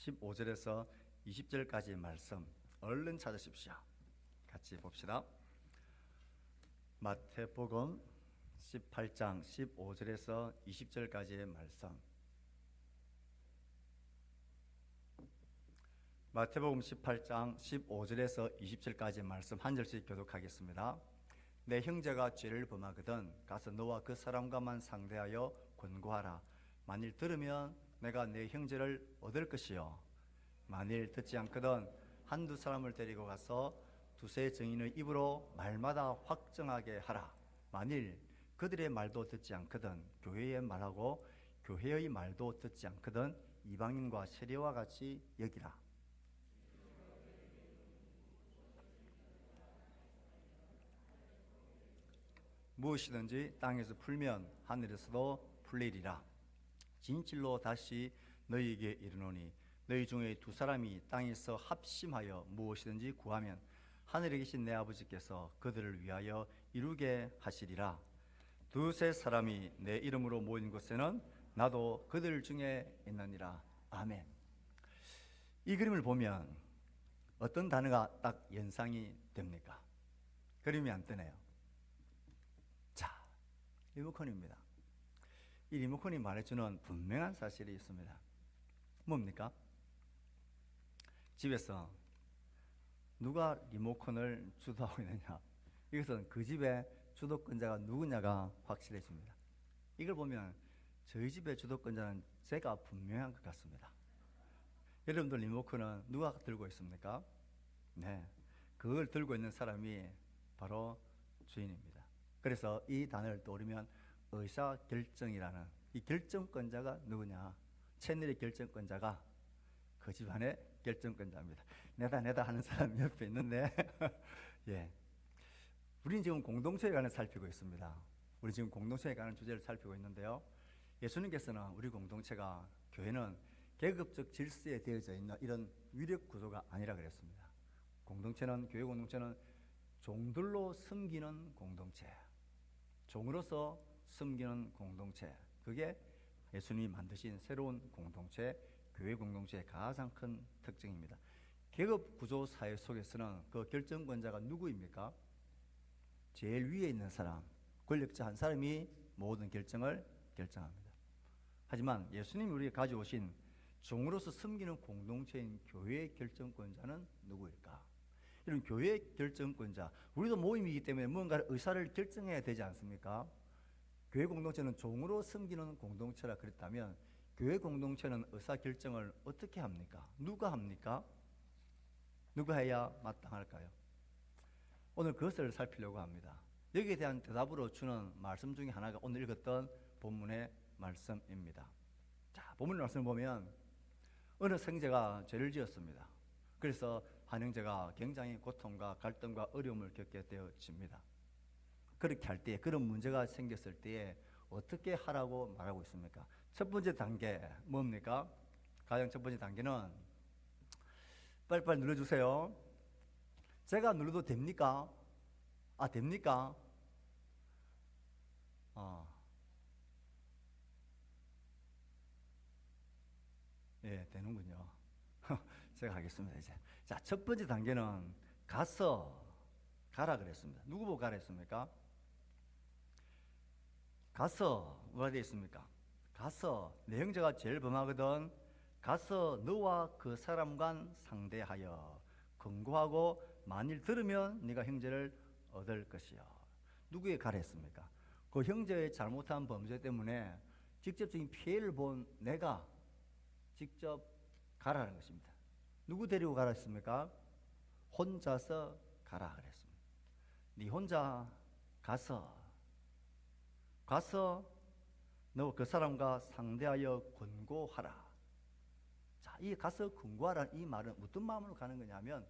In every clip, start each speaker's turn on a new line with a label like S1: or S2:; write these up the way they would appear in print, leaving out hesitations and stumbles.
S1: 15절에서 20절까지의 말씀 얼른 찾으십시오. 같이 봅시다. 마태복음 18장 15절에서 20절까지의 말씀. 마태복음 18장 15절에서 20절까지의 말씀 한 절씩 교독하겠습니다. 내 형제가 죄를 범하거든 가서 너와 그 사람과만 상대하여 권고하라. 만일 들으면 내가 내 형제를 얻을 것이요, 만일 듣지 않거든 한두 사람을 데리고 가서 두세 증인의 입으로 말마다 확정하게 하라. 만일 그들의 말도 듣지 않거든 교회의 말하고 교회의 말도 듣지 않거든 이방인과 세리와 같이 여기라. 무엇이든지 땅에서 풀면 하늘에서도 풀리리라. 진실로 다시 너희에게 이르노니 너희 중에 두 사람이 땅에서 합심하여 무엇이든지 구하면 하늘에 계신 내 아버지께서 그들을 위하여 이루게 하시리라. 두세 사람이 내 이름으로 모인 곳에는 나도 그들 중에 있느니라. 아멘. 이 그림을 보면 어떤 단어가 딱 연상이 됩니까? 그림이 안 뜨네요. 자, 리모컨입니다. 이 리모컨이 말해주는 분명한 사실이 있습니다. 뭡니까? 집에서 누가 리모컨을 주도하고 있느냐, 이것은 그 집의 주도권자가 누구냐가 확실해집니다. 이걸 보면 저희 집의 주도권자는 제가 분명한 것 같습니다. 여러분들 리모컨은 누가 들고 있습니까? 네, 그걸 들고 있는 사람이 바로 주인입니다. 그래서 이 단어를 떠오르면 의사결정이라는 이 결정권자가 누구냐? 채널의 결정권자가 그 집안의 결정권자입니다. 내다 하는 사람 옆에 있는데 예, 우리는 지금 공동체에 관해 살피고 있습니다. 우리 지금 공동체에 관한 주제를 살피고 있는데요, 예수님께서는 우리 공동체가, 교회는 계급적 질서에 되어져 있는 이런 위력 구조가 아니라 그랬습니다. 공동체는, 교회 공동체는 종들로 섬기는 공동체, 종으로서 섬기는 공동체, 그게 예수님이 만드신 새로운 공동체, 교회 공동체의 가장 큰 특징입니다. 계급 구조 사회 속에서는 그 결정권자가 누구입니까? 제일 위에 있는 사람, 권력자 한 사람이 모든 결정을 결정합니다. 하지만 예수님이 우리에게 가져오신 종으로서 섬기는 공동체인 교회의 결정권자는 누구일까? 이런 교회의 결정권자, 우리도 모임이기 때문에 뭔가 의사를 결정해야 되지 않습니까? 교회 공동체는 종으로 섬기는 공동체라 그랬다면 교회 공동체는 의사결정을 어떻게 합니까? 누가 합니까? 누가 해야 마땅할까요? 오늘 그것을 살피려고 합니다. 여기에 대한 대답으로 주는 말씀 중에 하나가 오늘 읽었던 본문의 말씀입니다. 자, 본문 말씀을 보면 어느 형제가 죄를 지었습니다. 그래서 한 형제가 굉장히 고통과 갈등과 어려움을 겪게 되어집니다. 그렇게 할 때, 그런 문제가 생겼을 때에 어떻게 하라고 말하고 있습니까? 첫 번째 단계 뭡니까? 가장 첫 번째 단계는 빨리빨리 눌러주세요. 제가 눌러도 됩니까? 아, 됩니까? 예, 되는군요. 제가 하겠습니다, 이제. 자, 첫 번째 단계는 가라 그랬습니다. 누구 보고 가라 했습니까? 가서 뭐가 되어 있습니까? 가서 내 형제가 제일 범하거든 가서 너와 그 사람과 상대하여 권고하고 만일 들으면 네가 형제를 얻을 것이요. 누구에게 가라 했습니까? 그 형제의 잘못한 범죄 때문에 직접적인 피해를 본 내가 직접 가라는 것입니다. 누구 데리고 가라 했습니까? 혼자서 가라 그랬습니다. 네 혼자 가서 너 그 사람과 상대하여 권고하라. 자, 이 가서 권고하라는 이 말은 어떤 마음으로 가는 거냐면,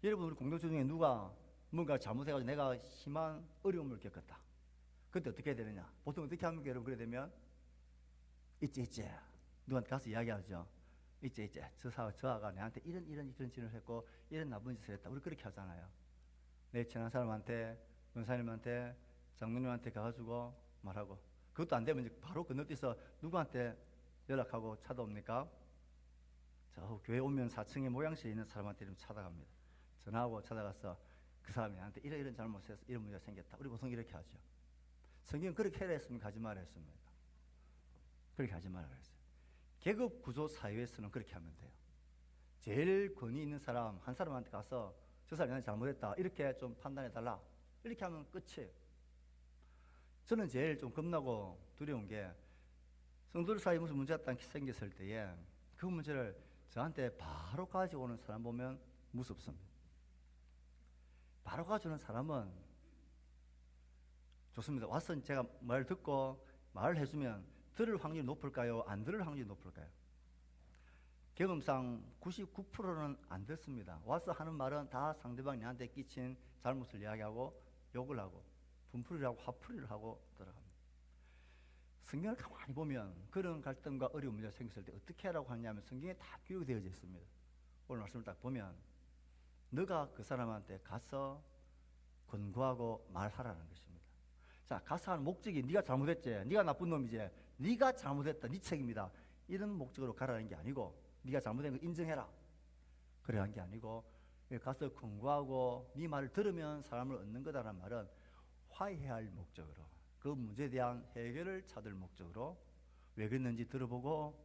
S1: 여러분 우리 공동체 중에 누가 뭔가 잘못해가지고 내가 심한 어려움을 겪었다. 그때 어떻게 해야 되느냐? 보통 어떻게 합니까? 여러분 그래 되면 있지 누구한테 가서 이야기하죠. 있지 저아가 내한테 이런 짓을 했고 이런 나쁜 짓을 했다. 우리 그렇게 하잖아요. 내 친한 사람한테, 권사님한테, 장로님한테 가가지고 말하고, 그것도 안 되면 이제 바로 건너뛰어서 누구한테 연락하고 찾아옵니까? 저 교회 오면 4층에 모양실에 있는 사람한테 좀 찾아갑니다. 전화하고 찾아가서 그 사람이 나한테 이런 잘못해서 이런 문제가 생겼다. 우리 보통 이렇게 하죠. 성경은 그렇게 해라 했습니까? 하지 말라 했습니까? 그렇게 하지 말라 그랬어요. 계급 구조 사회에서는 그렇게 하면 돼요. 제일 권위 있는 사람 한 사람한테 가서 저 사람이 나한테 잘못했다 이렇게 좀 판단해 달라 이렇게 하면 끝이에요. 저는 제일 좀 겁나고 두려운 게 성도들 사이에 무슨 문제가 딱 생겼을 때에 그 문제를 저한테 바로 가지고 오는 사람 보면 무섭습니다. 바로 가져오는 사람은 좋습니다. 와서 제가 말 듣고 말을 해주면 들을 확률이 높을까요? 안 들을 확률이 높을까요? 경험상 99%는 안 듣습니다. 와서 하는 말은 다 상대방이 나한테 끼친 잘못을 이야기하고 욕을 하고 분풀이를 하고 화풀이를 하고 들어갑니다. 성경을 가만히 보면 그런 갈등과 어려운 문제가 생겼을 때 어떻게 하라고 하냐면 성경에 다 기록되어져 있습니다. 오늘 말씀을 딱 보면 너가 그 사람한테 가서 권고하고 말하라는 것입니다. 자, 가서 하는 목적이 네가 잘못했지, 네가 나쁜 놈이지, 네가 잘못했다, 네 책임이다 이런 목적으로 가라는 게 아니고 네가 잘못된 거 인정해라 그래 한 게 아니고 가서 권고하고 네 말을 들으면 사람을 얻는 거다라는 말은 화해할 목적으로 그 문제에 대한 해결을 찾을 목적으로 왜 그랬는지 들어보고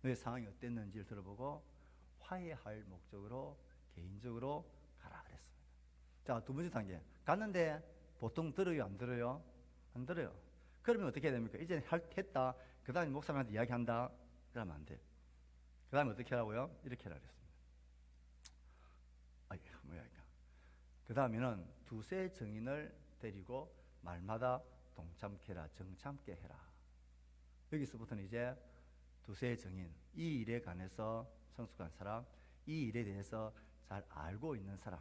S1: 너의 상황이 어땠는지를 들어보고 화해할 목적으로 개인적으로 가라 그랬습니다. 자, 두 번째 단계 갔는데 보통 들어요 안 들어요? 안 들어요. 그러면 어떻게 해야 됩니까? 이제 했다 그 다음에 목사님한테 이야기한다 그러면 안 돼요. 그 다음에 어떻게 하라고요? 이렇게 하라 그랬습니다. 그 다음에는 두세 증인을 데리고 말마다 동참케 해라, 정참케 해라. 여기서부터는 이제 두세 증인, 이 일에 관해서 성숙한 사람, 이 일에 대해서 잘 알고 있는 사람,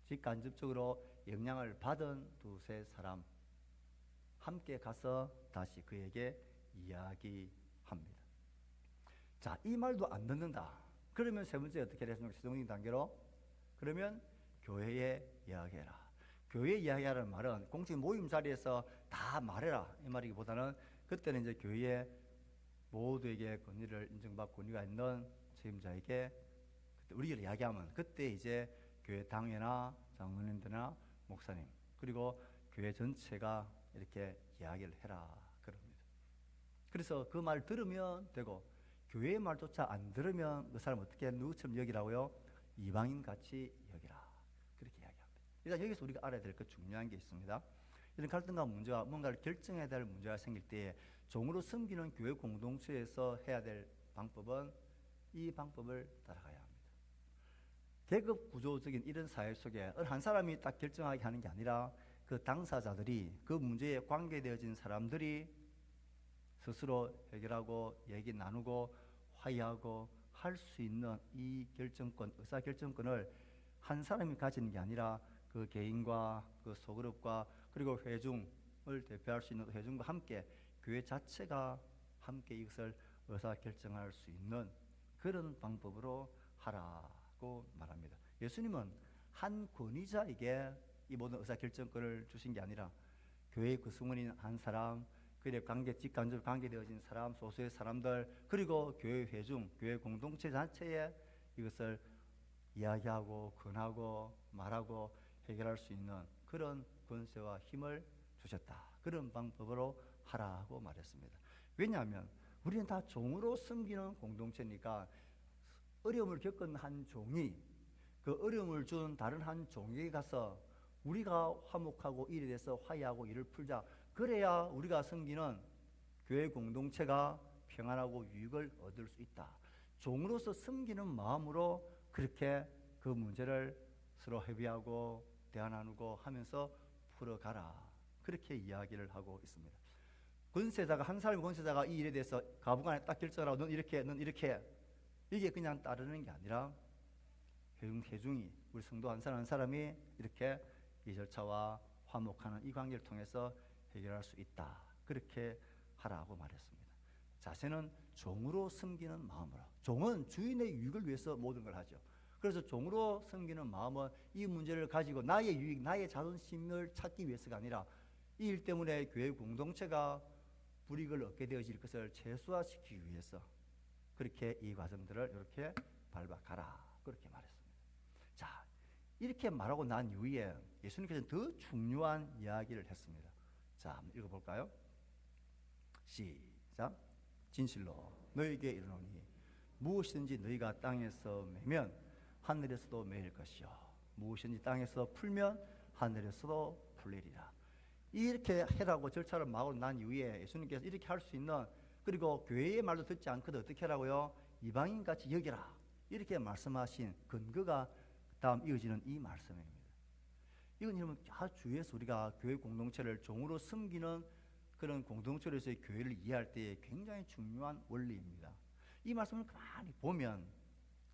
S1: 직간접적으로 영향을 받은 두세 사람 함께 가서 다시 그에게 이야기합니다. 자, 이 말도 안 듣는다. 그러면 세 번째 어떻게 했습니까? 최종적인 단계로 그러면 교회에 이야기해라. 교회에 이야기하라는 말은 공식 모임 자리에서 다 말해라 이 말이기보다는 그때는 이제 교회에 모두에게 권위를 인정받고 권위가 있는 책임자에게 그때 우리를 이야기하면 그때 이제 교회 당회나 장로님들이나 목사님 그리고 교회 전체가 이렇게 이야기를 해라 그럽니다. 그래서 그 말 들으면 되고 교회의 말조차 안 들으면 그 사람 어떻게 누구처럼 여기라고요? 이방인 같이 여기라 그렇게 이야기합니다. 일단 여기서 우리가 알아야 될 것 중요한 게 있습니다. 이런 갈등과 문제와 뭔가를 결정해야 될 문제가 생길 때 종으로 섬기는 교회 공동체에서 해야 될 방법은 이 방법을 따라가야 합니다. 계급 구조적인 이런 사회 속에 한 사람이 딱 결정하게 하는 게 아니라 그 당사자들이 그 문제에 관계되어진 사람들이 스스로 해결하고 얘기 나누고 화해하고 할 수 있는 이 결정권, 의사결정권을 한 사람이 가지는 게 아니라 그 개인과 그 소그룹과 그리고 회중을 대표할 수 있는 회중과 함께 교회 자체가 함께 이것을 의사결정할 수 있는 그런 방법으로 하라고 말합니다. 예수님은 한 권위자에게 이 모든 의사결정권을 주신 게 아니라 교회의 구성원인 한 사람, 그리고 직간접 관계되어진 사람, 소수의 사람들, 그리고 교회 회중, 교회 공동체 자체에 이것을 이야기하고 권하고 말하고 해결할 수 있는 그런 권세와 힘을 주셨다. 그런 방법으로 하라고 말했습니다. 왜냐하면 우리는 다 종으로 섬기는 공동체니까 어려움을 겪은 한 종이 그 어려움을 준 다른 한 종에게 가서 우리가 화목하고 일에 대해서 화해하고 일을 풀자. 그래야 우리가 섬기는 교회 공동체가 평안하고 유익을 얻을 수 있다. 종으로서 섬기는 마음으로 그렇게 그 문제를 서로 협의하고 대화 나누고 하면서 풀어가라. 그렇게 이야기를 하고 있습니다. 권세자가 한 사람의 권세자가 이 일에 대해서 가부간에 딱 결정하라고 넌 이렇게 이게 그냥 따르는 게 아니라 회중이 우리 성도 한 사람 한 사람이 이렇게 이 절차와 화목하는 이 관계를 통해서 해결할 수 있다. 그렇게 하라고 말했습니다. 자세는 종으로 섬기는 마음으로. 종은 주인의 유익을 위해서 모든 걸 하죠. 그래서 종으로 섬기는 마음은 이 문제를 가지고 나의 유익, 나의 자존심을 찾기 위해서가 아니라 이 일 때문에 교회 공동체가 불이익을 얻게 되어질 것을 최소화시키기 위해서 그렇게 이 과정들을 이렇게 밟아가라. 그렇게 말했습니다. 자, 이렇게 말하고 난 이후에 예수님께서는 더 중요한 이야기를 했습니다. 자, 한번 읽어볼까요? 시작. 진실로 너희에게 이르노니 무엇이든지 너희가 땅에서 매면 하늘에서도 매일 것이요 무엇이든지 땅에서 풀면 하늘에서도 풀리리라. 이렇게 해라고 절차를 마고 난 이후에 예수님께서 이렇게 할 수 있는, 그리고 교회의 말도 듣지 않거든 어떻게 하라고요? 이방인같이 여기라. 이렇게 말씀하신 근거가 다음 이어지는 이 말씀입니다. 이건 여러분 주위에서 우리가 교회 공동체를 종으로 섬기는 그런 공동체로서의 교회를 이해할 때 굉장히 중요한 원리입니다. 이 말씀을 가만히 보면,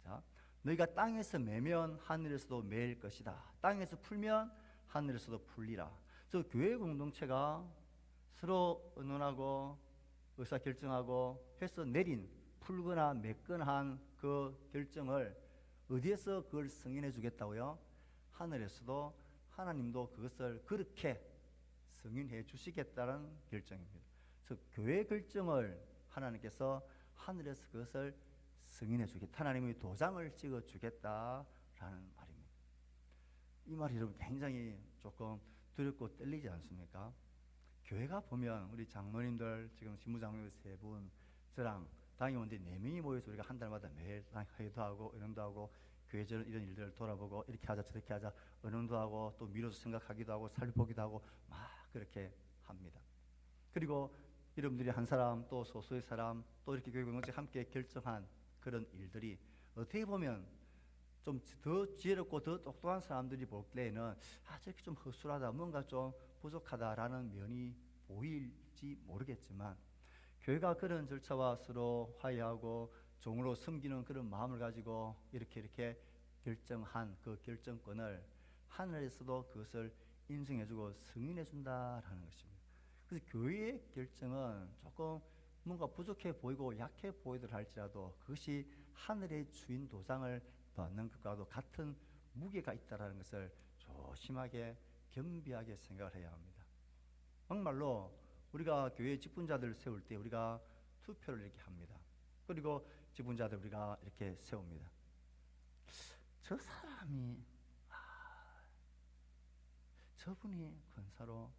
S1: 자, 너희가 땅에서 매면 하늘에서도 매일 것이다. 땅에서 풀면 하늘에서도 풀리라. 저 교회 공동체가 서로 의논하고 의사결정하고 해서 내린 풀거나 맺거나 한 그 결정을 어디에서 그걸 승인해 주겠다고요? 하늘에서도 하나님도 그것을 그렇게 승인해 주시겠다는 결정입니다. 즉 교회 결정을 하나님께서 하늘에서 그것을 승인해 주겠다. 하나님이 도장을 찍어 주겠다라는 말입니다. 이 말이 여러분 굉장히 조금 두렵고 떨리지 않습니까? 교회가 보면 우리 장로님들, 지금 신부장로님 3분, 저랑 당임원들이 4명이 모여서 우리가 한 달마다 매일 회의도 하고 의논도 하고 교회전 이런 일들을 돌아보고 이렇게 하자 저렇게 하자 의논도 하고 또 미뤄서 생각하기도 하고 살펴보기도 하고 막 그렇게 합니다. 그리고 여러분들이 한 사람 또 소수의 사람 또 이렇게 교회 공동체 함께 결정한 그런 일들이 어떻게 보면 좀 더 지혜롭고 더 똑똑한 사람들이 볼 때에는 저렇게 좀 허술하다, 뭔가 좀 부족하다라는 면이 보일지 모르겠지만, 교회가 그런 절차와 서로 화해하고 종으로 섬기는 그런 마음을 가지고 이렇게 결정한 그 결정권을 하늘에서도 그것을 인정해주고 승인해준다라는 것입니다. 그래서 교회의 결정은 조금 뭔가 부족해 보이고 약해 보이더라 할지라도 그것이 하늘의 주인 도장을 받는 것과도 같은 무게가 있다는 것을 조심하게 겸비하게 생각을 해야 합니다. 정말로 우리가 교회 직분자들을 세울 때 우리가 투표를 이렇게 합니다. 그리고 직분자들 우리가 이렇게 세웁니다. 저 사람이 저분이 권사로,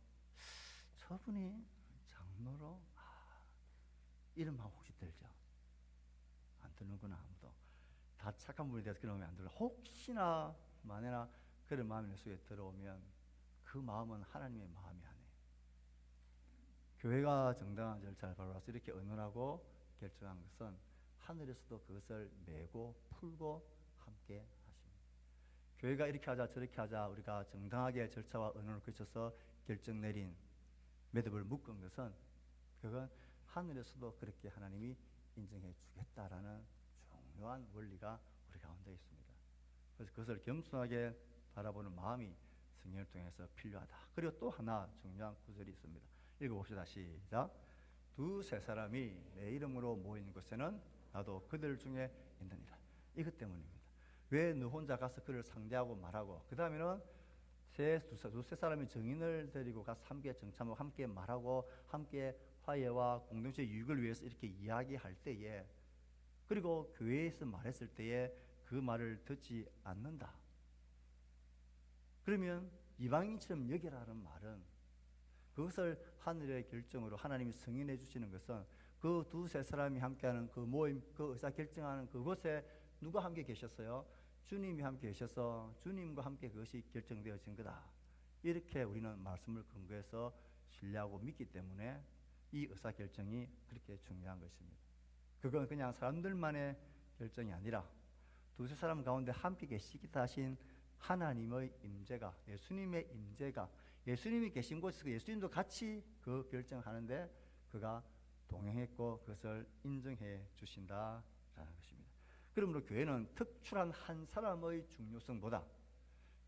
S1: 저분이 장로로, 이런 마음 혹시 들죠? 안 드는구나. 아무도 다 착한 분이 돼서 그런 마음이 안 들어. 혹시나 만에나 그런 마음이 내 속에 들어오면 그 마음은 하나님의 마음이 아니에요. 교회가 정당한 절차를 밟아서 이렇게 의논하고 결정한 것은 하늘에서도 그것을 메고 풀고 함께 하십니다. 교회가 이렇게 하자 저렇게 하자 우리가 정당하게 절차와 의논을 거쳐서 결정 내린 매듭을 묶은 것은 그건 하늘에서도 그렇게 하나님이 인정해 주겠다라는 중요한 원리가 우리 가운데 있습니다. 그래서 그것을 겸손하게 바라보는 마음이 성령을 통해서 필요하다. 그리고 또 하나 중요한 구절이 있습니다. 읽어봅시다. 시작. 2-3 사람이 내 이름으로 모인 곳에는 나도 그들 중에 있느니라. 이것 때문입니다. 왜 너 혼자 가서 그를 상대하고 말하고 그 다음에는 두세 사람이 증인을 데리고 가서 함께 정참하고 함께 말하고 함께 화해와 공동체의 유익을 위해서 이렇게 이야기할 때에, 그리고 교회에서 말했을 때에 그 말을 듣지 않는다. 그러면 이방인처럼 여기라는 말은 그것을 하늘의 결정으로 하나님이 승인해 주시는 것은 그 2-3 사람이 함께하는 그 모임, 그 의사 결정하는 그곳에 누가 함께 계셨어요? 주님이 함께 계셔서 주님과 함께 그것이 결정되어진 거다. 이렇게 우리는 말씀을 근거해서 신뢰하고 믿기 때문에 이 의사 결정이 그렇게 중요한 것입니다. 그건 그냥 사람들만의 결정이 아니라 2-3 사람 가운데 함께 계시기도 하신 하나님의 임재가, 예수님의 임재가, 예수님이 계신 곳에서 예수님도 같이 그 결정하는데 그가 동행했고 그것을 인정해 주신다라는 것입니다. 그러므로 교회는 특출한 한 사람의 중요성보다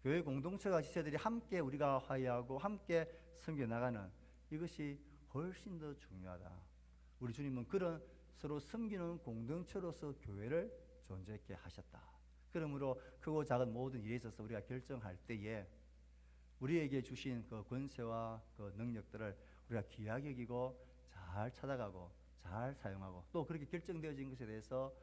S1: 교회 공동체가 지체들이 함께 우리가 화해하고 함께 섬겨나가는 이것이 훨씬 더 중요하다. 우리 주님은 그런 서로 섬기는 공동체로서 교회를 존재하게 하셨다. 그러므로 크고 작은 모든 일에 있어서 우리가 결정할 때에 우리에게 주신 그 권세와 그 능력들을 우리가 귀하게 여기고 잘 찾아가고 잘 사용하고 또 그렇게 결정되어진 것에 대해서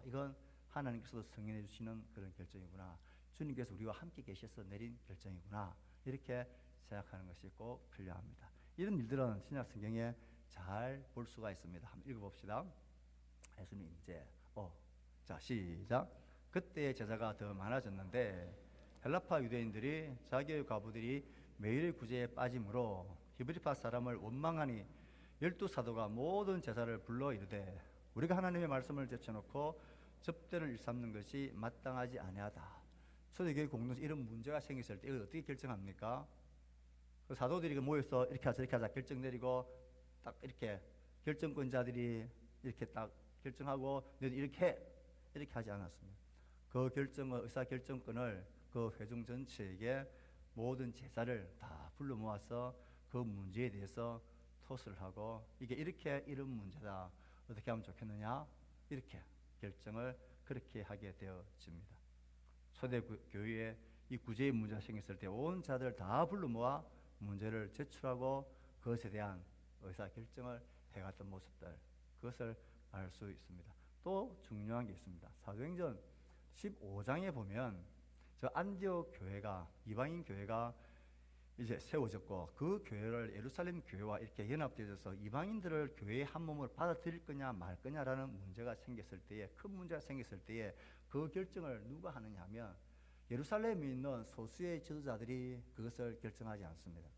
S1: 이건 하나님께서도 승인해 주시는 그런 결정이구나. 주님께서 우리와 함께 계셔서 내린 결정이구나. 이렇게 생각하는 것이 꼭 필요합니다. 이런 일들은 신약 성경에 잘 볼 수가 있습니다. 한번 읽어봅시다. 예수님 이제 자 시작. 그때의 제자가 더 많아졌는데 헬라파 유대인들이 자기의 과부들이 매일의 구제에 빠짐으로 히브리파 사람을 원망하니 12사도가 모든 제자를 불러 이르되 우리가 하나님의 말씀을 제쳐놓고 접대를 일삼는 것이 마땅하지 아니하다. 초대교회 공동체 이런 문제가 생겼을 때 이걸 어떻게 결정합니까? 그 사도들이 모여서 이렇게 하자 이렇게 하자 결정 내리고 딱 이렇게 결정권자들이 이렇게 딱 결정하고 너희들 이렇게 해 이렇게 하지 않았습니다. 그 결정을 의사 결정권을 그 회중 전체에게 모든 제사를 다 불러 모아서 그 문제에 대해서 토스를 하고 이게 이렇게 이런 문제다 어떻게 하면 좋겠느냐 이렇게 결정을 그렇게 하게 되어집니다. 초대 교회에 이 구제의 문제가 생겼을 때 온 자들 다 불러 모아 문제를 제출하고 그것에 대한 의사 결정을 해갔던 모습들 그것을 알 수 있습니다. 또 중요한 게 있습니다. 사도행전 15장에 보면 저 안디옥 교회가 이방인 교회가 이제 세워졌고 그 교회를 예루살렘 교회와 이렇게 연합되어서 이방인들을 교회의 한 몸을 받아들일 거냐 말 거냐라는 문제가 생겼을 때에 큰 문제가 생겼을 때에 그 결정을 누가 하느냐 하면 예루살렘에 있는 소수의 지도자들이 그것을 결정하지 않습니다.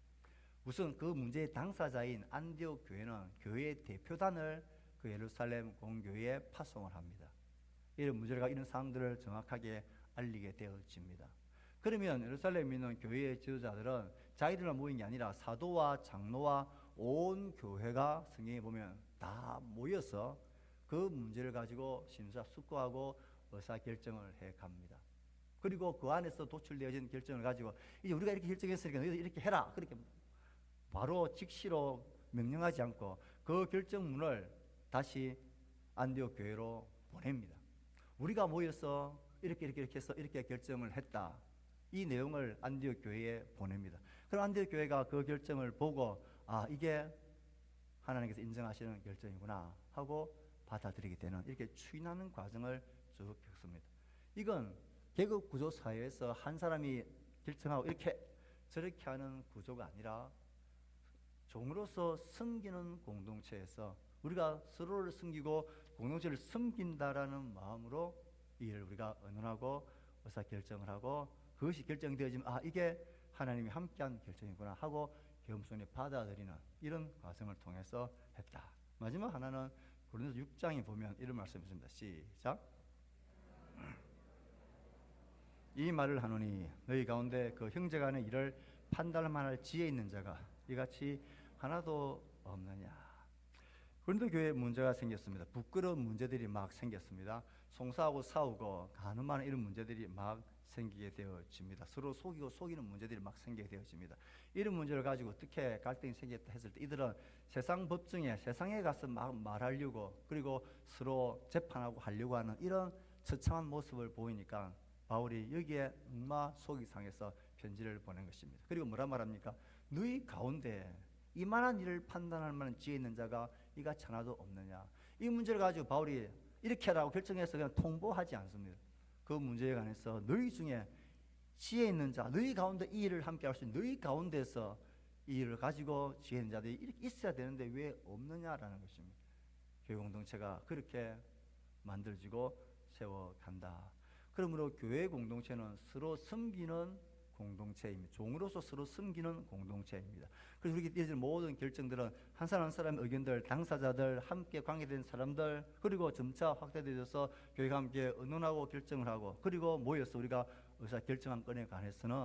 S1: 우선 그 문제의 당사자인 안디옥 교회는 교회의 대표단을 그 예루살렘 공교회에 파송을 합니다. 이런 문제가 이런 사람들을 정확하게 알리게 되어집니다. 그러면 예루살렘에 있는 교회의 지도자들은 자기들만 모인 게 아니라 사도와 장로와 온 교회가 성경에 보면 다 모여서 그 문제를 가지고 심사숙고하고 의사결정을 해갑니다. 그리고 그 안에서 도출되어진 결정을 가지고 이제 우리가 이렇게 결정했으니까 너희들 이렇게 해라 그렇게 바로 직시로 명령하지 않고 그 결정문을 다시 안디옥 교회로 보냅니다. 우리가 모여서 이렇게 해서 이렇게 결정을 했다. 이 내용을 안디옥 교회에 보냅니다. 그럼 안디옥 교회가 그 결정을 보고 이게 하나님께서 인정하시는 결정이구나 하고 받아들이게 되는 이렇게 추인하는 과정을 쭉 겪습니다. 이건 계급 구조 사회에서 한 사람이 결정하고 이렇게 저렇게 하는 구조가 아니라 종으로서 섬기는 공동체에서 우리가 서로를 섬기고 공동체를 섬긴다라는 마음으로 이 일을 우리가 의논하고 의사결정을 하고 그것이 결정되어지면 이게 하나님이 함께한 결정이구나 하고 겸손히 받아들이는 이런 과정을 통해서 했다. 마지막 하나는 고린도서 6장에 보면 이런 말씀이 있습니다. 시작. 이 말을 하노니 너희 가운데 그 형제간의 일을 판단할 만할 지혜 있는 자가 이같이 하나도 없느냐. 고린도 교회에 문제가 생겼습니다. 부끄러운 문제들이 막 생겼습니다. 송사하고 싸우고 가늠하는 이런 문제들이 막 생기게 되어집니다. 서로 속이고 속이는 문제들이 막 생기게 되어집니다. 이런 문제를 가지고 어떻게 갈등이 생겼다 했을 때 이들은 세상 법정에 세상에 가서 막 말하려고 그리고 서로 재판하고 하려고 하는 이런 처참한 모습을 보이니까 바울이 여기에 속이 상해서 편지를 보낸 것입니다. 그리고 뭐라 말합니까? 너희 가운데 이만한 일을 판단할 만한 지혜 있는 자가 이같이 하나도 없느냐. 이 문제를 가지고 바울이 이렇게 하라고 결정해서 그냥 통보하지 않습니다. 그 문제에 관해서 너희 중에 지혜 있는 자, 너희 가운데 이 일을 함께 할 수 있는 너희 가운데서 이 일을 가지고 지혜 있는 자들이 이렇게 있어야 되는데 왜 없느냐라는 것입니다. 교회 공동체가 그렇게 만들어지고 세워간다. 그러므로 교회 공동체는 서로 섬기는 공동체입니다. 종으로서 서로 섬기는 공동체입니다. 그래서 우리 모든 결정들은 한 사람 한 사람의 의견들, 당사자들, 함께 관계된 사람들, 그리고 점차 확대되어서 교회가 함께 의논하고 결정을 하고, 그리고 모여서 우리가 의사 결정한 건에 관해서는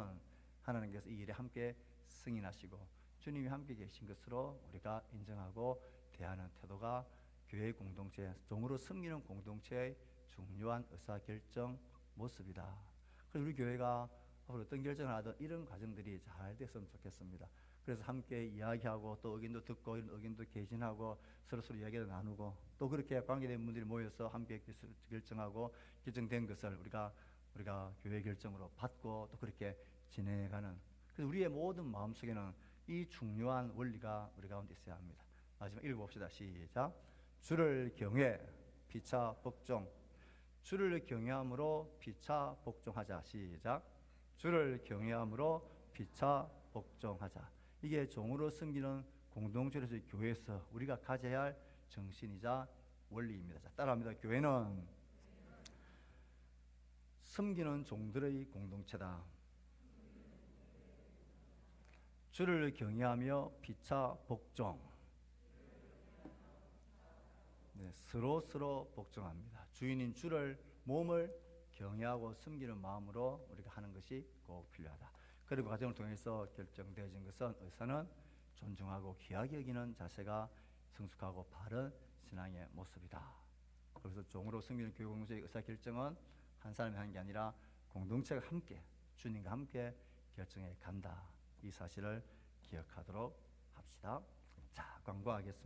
S1: 하나님께서 이 일에 함께 승인하시고 주님이 함께 계신 것으로 우리가 인정하고 대하는 태도가 교회 공동체, 종으로 섬기는 공동체의 중요한 의사 결정 모습이다. 그래서 우리 교회가 앞으로 어떤 결정을 하든 이런 과정들이 잘 됐으면 좋겠습니다. 그래서 함께 이야기하고 또 의견도 듣고 이런 의견도 개진하고 서로 이야기를 나누고 또 그렇게 관계된 분들이 모여서 함께 결정하고 결정된 것을 우리가 교회 결정으로 받고 또 그렇게 진행해가는 그래서 우리의 모든 마음속에는 이 중요한 원리가 우리 가운데 있어야 합니다. 마지막 읽어봅시다. 시작. 주를 경외, 피차 복종. 주를 경외함으로 피차 복종하자. 시작. 주를 경외함으로 피차 복종하자. 이게 종으로 섬기는 공동체로서 교회에서 우리가 가져야 할 정신이자 원리입니다. 자, 따라합니다. 교회는 섬기는 종들의 공동체다. 주를 경외하며 피차 복종. 네, 서로 복종합니다. 주인인 주를 몸을 경외하고 섬기는 마음으로 우리가 하는 것이 꼭 필요하다. 그리고 과정을 통해서 결정되어진 것은 의사는 존중하고 귀하게 여기는 자세가 성숙하고 바른 신앙의 모습이다. 그래서 종으로 섬기는 교회 공동체의 의사 결정은 한 사람이 하는 게 아니라 공동체가 함께 주님과 함께 결정해 간다. 이 사실을 기억하도록 합시다. 자, 광고하겠습니다.